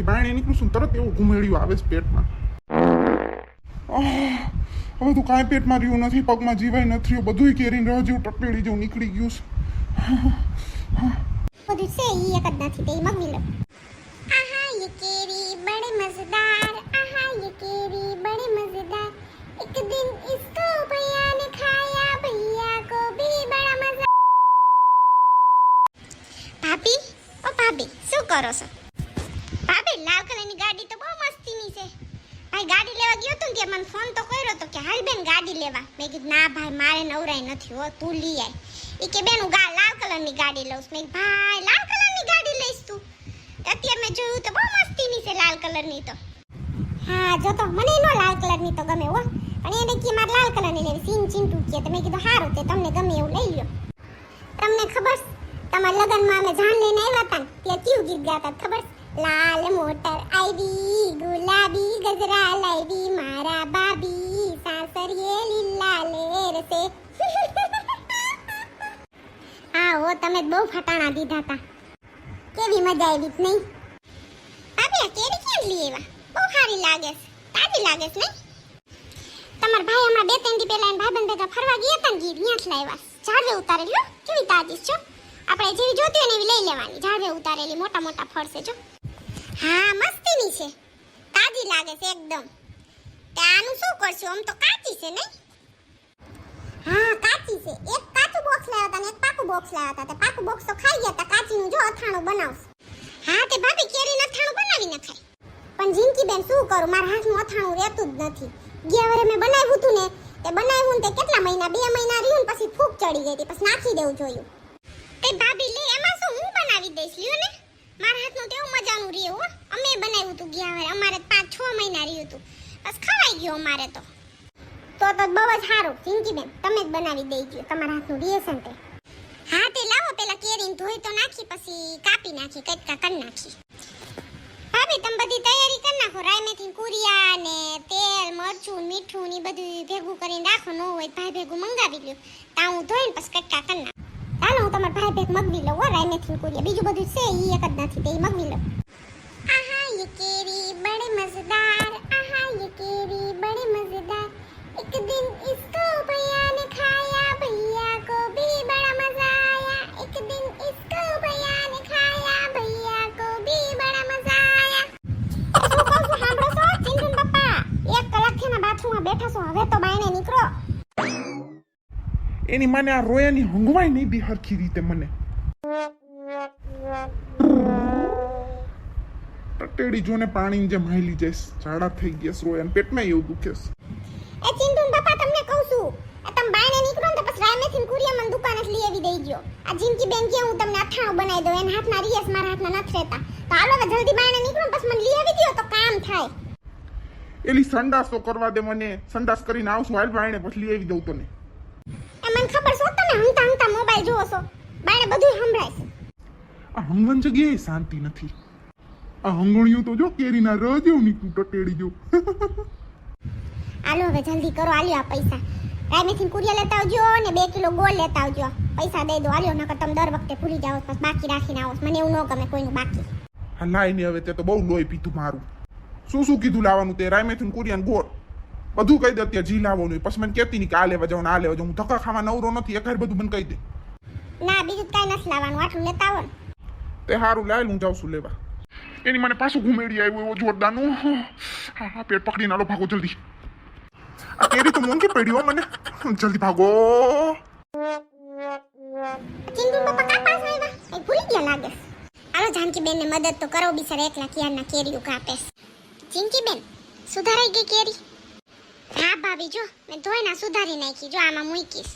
બાયણે નીકળું છું તરત એવું ઘુમેડિયું આવે છે પેટમાં. હવે તો કાંઈ પેટમાં રહ્યું નથી, પગમાં જીવાય નથી રહ્યું, બધુંય કેરીને રહ જેવું ટપેડી જેવું નીકળી ગયું છે. બધું છે ઈ એક જ નથી તે મગવી લો. આહા ये केरी बड़े मजेदार, आहा ये केरी बड़े मजेदार, एक दिन इसको भैया ने खाया, भैया को भी बड़ा मजा. ભાભી, ઓ ભાભી શું કરો છો? ભાભી લાલ કલરની ગાડી તો બહુ મસ્તીની છે. ભાઈ ગાડી લેવા ગયો તો કે મને ફોન તો કર્યો તો કે હાલ બેન ગાડી લેવા. મેં કીધું ના ભાઈ મારે નવરાઈ નથી હો, તું લઈ આય. ઈ કે બેન હું લાલ કલરની ગાડી લઉં. મેં ભાઈ લાલ કલરની ગાડી લઈશ તું? અત્યારે મેં જોયું તો બહુ મસ્તીની છે લાલ કલરની તો. હા જો તો મને નો લાલ કલરની તો ગમે હો, પણ એને કે મારે લાલ કલરની લેવી. સીન ચિંટુ કે તો મેં કીધું હારું તે તમને ગમે એવું લઈ લ્યો. તમને ખબર તમારા લગનમાં અમે જાન લઈને આવ્યા હતા ને ત્યાં કેવું ગીત ગાતા ખબર? લાલ મોટર આવી, ગુલાબી ગજરા લાવી, મારા બાબી સાસરીએ લીલા લેર સે. હા હો તમે બહુ ફટાણા દીધા હતા. કેવી મજા આવી નહીં? ભાભી આ કેરી કેમ લઈ આવ્યા? બહુ સારી લાગે છે, તાજી લાગે છે નહીં? તમારા ભાઈ હમણાં 2-3 દી પહેલા એના ભાઈબંધ ભેગા ફરવા ગયા હતા ને ગીર ત્યાંથી લાવ્યા. ઝાડવે ઉતારેલી હો, કેવી તાજી છો. આપણે જેવી જોતી હોય ને એવી લઈ લેવાની. ઝાડવે ઉતારેલી મોટા મોટા ફળ છે જો. હા મસ્તીની છે, તાજી લાગે છે એકદમ. તે આનું શું કરશું? આમ તો કાચી છે નહીં? હા કાચી છે. એક કાચું બોક્સ લાવ્યા હતા ને એક પાકું બોક્સ લાવ્યા હતા. તે પાકું બોક્સ તો ખાઈ ગયા હતા, કાચીનું જો અથાણું બનાવશે. હા તે ભાભી કેરીનું અથાણું બનાવી નખાય. પણ જિંકી બેન શું કરું, મારા હાથનું અથાણું રહેતું જ નથી. ગયા વરે મેં બનાવ્યું હતું ને તે બનાવ્યું ને તે કેટલા મહિના 2 મહિના રહ્યું ને પછી ફૂગ ચડી ગઈ હતી, પછી નાખી દેવું જોયું. તે ભાભી લે એમાં શું હું બનાવી દઈશ લ્યો ને. મારા હાથનું તો એવું મજાનું રહ્યું હો. અમે બનાવ્યું હતું ગયા વરે, અમારે 5-6 મહિના રહ્યું હતું, બસ ખવાઈ ગયો અમારે તો બહુ જ સારું. જિંકી બેન તમે જ બનાવી દેજો તમારા હાથનું રિએશન તે. હા તે લાવો પેલા કેરીને ધોઈ તો નાખી, પછી કાપી નાખી, કટકા કરી નાખી. ભાભી તમે બધી તૈયારી કરી નાખો. રાઈ મેથી કુરિયા ને તેલ મરચું મીઠું ને બધું ભેગું કરીને રાખો. ન હોય ભાઈ ભેગું મંગાવી લ્યો. તા હું ધોઈને પછી કટકા કરી નાખું. ચાલો હું તમારા ભાઈ ભેગ મગવી લઉં હો. રાઈ મેથી કુરિયા બીજું બધું છે ઈ એક જ નથી તે મગવી લઉં. આહા ये केरी बड़े मजेदार, आहा ये केरी बड़े मजेदार, एक दिन इसको भैया ने खाया, भैया को भी बड़ा मजा आया, एक दिन इसको भैया ने खाया, भैया को भी बड़ा मजा आया. શું કહું છું સાંભળો છો ચિંટુન પપ્પા? 1 કલાકથી ના બાથરૂમમાં બેઠા છો, હવે તો બાયણે નીકળો. એની મને આ રોયાની હંગવાય નહીં દી હરખી રીતે મને. ટટેડી જોને પાણીની જેમ હાલી જઈશ. ઝાડા થઈ ગયા રોયાને પેટમાં એવું દુખે છે. એ ચિંટુન પપ્પા તમને કહું છું તમે બાયણે નીકળો ને તો પછી રાઈ મેથી કુરિયા મને દુકાને લઈ આવી દેજો. આ જિંકી બેન કે હું તમને અથાણું બનાવી દઉં, એના હાથના રિયસ મારા હાથના નથી રહેતા. તો હાલો હવે જલ્દી બાયણે નીકળો ને પછી મને લઈ આવી દો તો કામ થાય. એલી સંડાસ તો કરવા દે મને. સંડાસ કરીને આવશું હાલ બાયણે પછી લઈ આવી દઉં તને. એ મને ખબર છે તમે હંતા હંતા મોબાઈલ જોવો છો. બાયણે બધું સંભળાય છે. આ હંગન જગ્યાએ શાંતિ નથી. આ હંગણિયું તો જો કેરીના રહ જેવું નીકળું ટટેડી જો. હાલો હવે જલ્દી કરો. આલ્યો આ પૈસા. રાઈ મેથી કુરિયા લેતા આવજો ને 2 કિલો ગોળ લેતા આવજો. પૈસા દઈ દો. આલ્યો નકર તમે દર વખતે ભૂલી જાઓ પછી બાકી રાખીને આવો. મને એવું ન ગમે કોઈનું બાકી. હા લાઈ ને હવે તે તો બહુ લોહી પીધું મારું. શું કીધું લાવવાનું તે? રાઈ મેથી કુરિયા ગોળ બધું કહી દે. અત્યારે જી લાવવાનું પછી મને કહેતી નહીં કે આ લેવા જાવ ને આ લેવા જાવ. હું ધક્કા ખાવા નવરો નથી. એક બધું મને કહી દે. ના બીજું કાંઈ નથી લાવવાનું, આટલું લેતા આવો ને. તે સારું લાય હું જાઉં છું લેવા. એની મને પાછું ઘુમેડી આવ્યું એવો જોરદારનું. હા પેટ પકડીને આલો ભાગો જલ્દી. આ કેરી તો મોંઘી પડી હો મને. જલ્દી ભાગો. ચિંટુ પપ્પા કા પાસ આવ્યા? એ ભૂલી ગયા લાગે. હાલો જાનકી બેન ને મદદ તો કરો, બિચારા એકલા ક્યારના કેરીઓ કાપે. ચિંકી બેન સુધારાઈ ગઈ કેરી? હા ભાભી જો મેં ધોઈને સુધારી નાખી. જો આમાં મૂકીશ.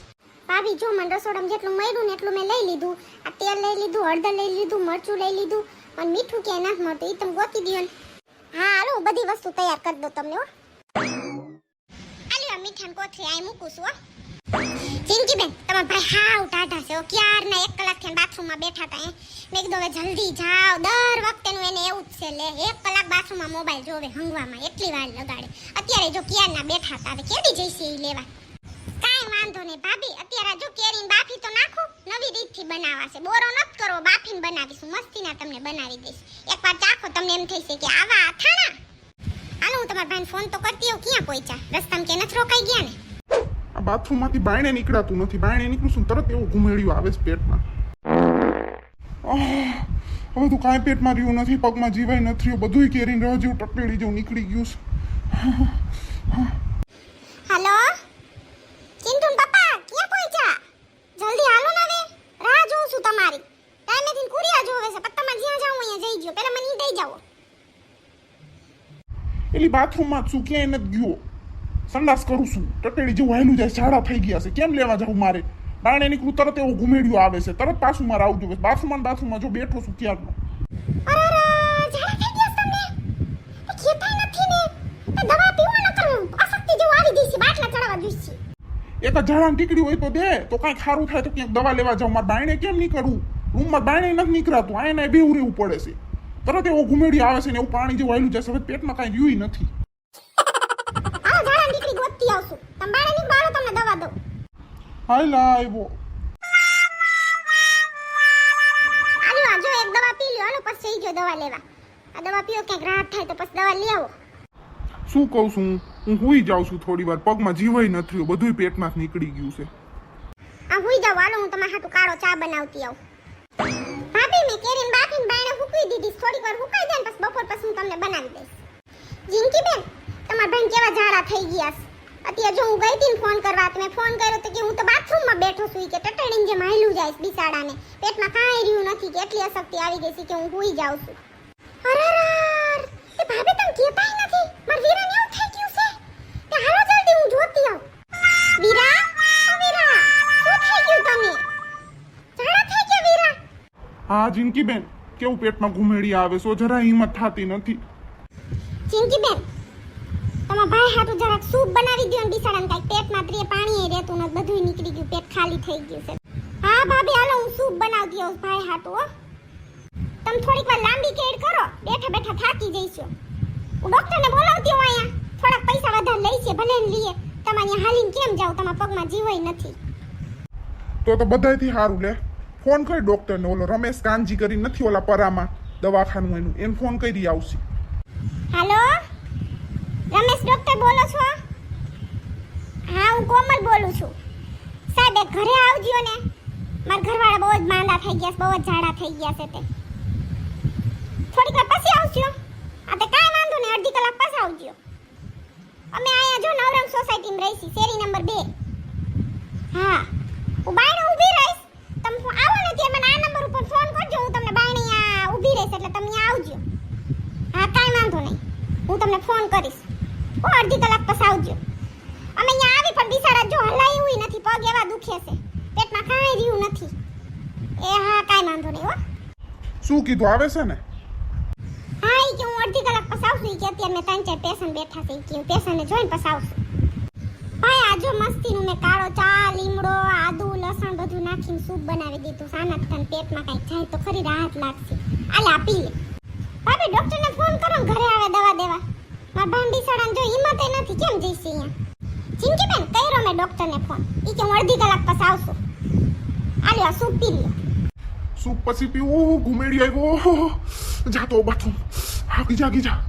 ભાભી જો મને રસોડામાં જેટલું મળ્યું ને એટલું મેં લઈ લીધું. આ તેલ લઈ લીધું, હળદર લઈ લીધું, મરચું લઈ લીધું અને મીઠું ક્યાંય નથી મળતું એ તમે ગોતી દો ને. હા હાલો બધી વસ્તુ તૈયાર કરી દો તમને હો. આલ્યો મીઠાને કોથળી આઈ મૂકું છું હો. ચિંકી બેન તમારા ભાઈ હાવ ટાઢા છે. ક્યારના 1 કલાકથી બાથરૂમમાં બેઠા હતા. મેં કીધું હવે જલ્દી જાઓ. દર વખતેનું એને એવું જ છે. લે 1 કલાક બાથરૂમમાં મોબાઈલ જોવે હંગવામાં, એટલી વાર લગાડે. અત્યારે જો ક્યારના બેઠા હતા, હવે કેદી જઈશે એ લેવા? કાંઈ વાંધો નહીં ભાભી. અત્યારે જો કેરીને બાફી તો નાખો. નવી રીતથી બનાવવા છે. બોરો નથી કરવો, બાફીને બનાવીશું. મસ્તીના તમને બનાવી દઈશ. એકવાર ચાખો, તમને એમ થશે કે આવા અથાણા. હાલો હું તમારા ભાઈને ફોન તો કરતી હોઉં, ક્યાં પહોંચ્યા? રસ્તામાં કે નથી રોકાઈ ગયા ને? આ બાથરૂમમાંથી બાયણે નીકળાતું નથી. બાયણે નીકળું છું ને તરત એવું ઘુમેડિયું આવે છે પેટમાં. હવે તો કાંઈ પેટમાં રહ્યું નથી, પગમાં જીવાય નથી રહ્યું, બધુંય કેરીને રહ જેવું ટપેડી જેવું નીકળી ગયું છે. હાલો ચિંટુ પપ્પા, ક્યાં પહોંચ્યા? જલ્દી હાલો ને, હવે રાહ જોઉં છું તમારી. ટાઈમેથી કુરિયા જોવે છે, પણ તમે જ્યાં જાઓ અહીંયા જઈ ગયો. પહેલા મને ઈ દઈ જાઓ. એલી બાથરૂમમાં જ છું, ક્યાંય નથી ગયો. સંડાસ કરું છું, ટટેડી જેવું હાયલું જાય, ઝાડા થઈ ગયા છે. કેમ લેવા જાઉં મારે? બારણે નીકળું તરત એવું ઘુમેડિયું આવે છે, તરત પાછું મારે આવતું હોય. બાથરૂમમાં જો બેઠો છું ક્યારનો. અરે ઝાડા થઈ ગયા તમને? એ ખેતાય નથી ને. એ દવા પીવો ન કરો, અશક્તિ જેવું આવી ગઈ છે, બાટલા ચડાવવા જોઈશે. એક જ ઝાડાની ટીકડી હોય તો દે, તો કાંઈ ખારું થાય તો ક્યાંક દવા લેવા જાઉં. મારે બાયણે કેમ નહીં કરવું? રૂમમાં બાયણે નથી નીકળાતું, આને બેવું રહેવું પડે છે. તરત એવો ઘુમેડિયું આવે છે ને એવું પાણી જેવું હાયલું જાય છે. હવે પેટમાં કાંઈ રહ્યું નથી. આ ઝાડાની ટીકડી ગોતતી આવશું. તમે બાળે ની બાળો, તમને દવા દઉં. હાયલા આવ્યો. આલ્યો જો એક દવા પી લ્યો, હાલો પછી જઈ ગયો દવા લેવા. આ દવા પીઓ ક્યાંક રાહત થાય તો પછી દવા લઈ આવો. શું કહું છું, હું હુઈ જાઉં છું થોડી વાર. પગમાં જીવાય નથી રહ્યું, બધુંય પેટમાં જ નીકળી ગયું છે. આ હુઈ જાવ, હાલો હું તમારા હાટુ કાળો ચા બનાવતી આવું. ભાભી મેં કેરીન બાફીને બાયણે હુકવી દીધી, થોડીક વાર હુકાઈ જાય ને પછી બપોર પછી હું તમને બનાવી દઈશ. જિંકી બેન, તમારા ભાઈ કેવા ઝાડા થઈ ગયા છે. અત્યારે જો હું ગઈ હતી ને ફોન કરવા, તમે ફોન કર્યો તો કે હું તો બાથરૂમમાં બેઠો છું, કે ટટડીને જે માયલું જાય બિસાડાને, પેટમાં કાંઈ રહ્યું નથી, કે એટલી અશક્તિ આવી ગઈ છે કે હું હુઈ જાઉં છું. અરર, એ ભાભી તમે કહેતાય નથી, માર વીરાને એવું થઈ ગયું છે. તે હાલો જલ્દી હું જોતી આવું. વીરા, ઓ વીરા, શું થઈ ગયું તમે? ઝાડા થઈ ગયા વીરા? હા જિંકી બેન, કેવું પેટમાં ઘુમેડી આવે છે, જરા હિંમત થતી નથી. જિંકી બેન, તમારા ભાઈ હાટુ જરાક સૂપ બનાવી દો ને બિસાડાને, કાંઈક પેટમાં ત્રીએ પાણીએ રહેતું નથી, બધુંય નીકળી ગયું, પેટ ખાલી થઈ ગયું છે. હા ભાભી હાલો હું સૂપ બનાવતી આવું ભાઈ હાટુ. હો તમે થોડીક વાર લાંબી કેડ કરો, બેઠા બેઠા થાકી જઈશો. હું ડોક્ટરને બોલાવતી હું અહીંયા, થોડાક પૈસા વધારે લઈશે, ભલે ને લઈએ. તમે અહીંયા હાલીને કેમ જાવ? તમારા પગમાં જીવાય નથી. તો બધાયથી સારું લે. ફોન કરી ડોક્ટરને, ઓલો રમેશ કાનજી કરી નથી, ઓલા પરામાં દવાખાનું એનું, એને ફોન કરી આવશે. હાલો રમેશ ડોક્ટર બોલો છો? હા હું કોમલ બોલું છું. સાહેબ એક ઘરે આવજો ને, મારા ઘરવાળા બહુ જ માંદા થઈ ગયા છે, બહુ જ ઝાડા થઈ ગયા છે. તે થોડીક વાર પછી આવજો. આ તે કાંઈ વાંધો નહીં, અડધી કલાક પછી આવજો. અમે અહીંયા જો નવરંગ સોસાયટીમાં રહીશી, શેરી નંબર 2. હા હું બાયણે ઊભી રહીશ, તમે આવો ને ત્યારે મને આ નંબર ઉપર ફોન કરજો, હું તમને બાયણે અહીંયા ઊભી રહીશ એટલે તમે આવજો. હા કાંઈ વાંધો નહીં, હું તમને ફોન કરીશ. અડધી કલાક પછી આવજો. અમે અહીંયા આવી પણ બિચારા જો હલાયું નથી, પગ એવા દુખે છે, પેટમાં કાંઈ રહ્યું નથી. એ હા કાંઈ વાંધો નહીં. હો શું કીધું, આવે છે ને? હા ઈ કે હું અડધી કલાક પછી આવશું. ઈ કે અત્યારે મેં 3-4 પેશન્ટ બેઠા છે, ઈ કે પેશન્ટને જોઈને પછી આવશું. ભાઈ આ જો મસ્તીનું મેં કાળો ચા, લીમડો, આદુ, લસણ બધું નાખીને સૂપ બનાવી દીધું. સાના તને પેટમાં કાંઈક જાય તો ખરી રાહત લાગશે. આલે આ પી લે. ભાભી ડોક્ટરને ફોન કરો ને, ઘરે આવે દવા દેવા. મારા ભાંડી સડાને જો હિંમત નથી, કેમ જઈશે અહીંયા? જિંકી બેન કર્યો મેં ડોક્ટરને ફોન, ઈ કે હું અડધી કલાક પછી આવશું. આલ્યો આ સૂપ પી લ્યો. સૂપ પછી પીવું, ઘુમેડી આવ્યો. જાતો બાથરૂમ. હા ગીજા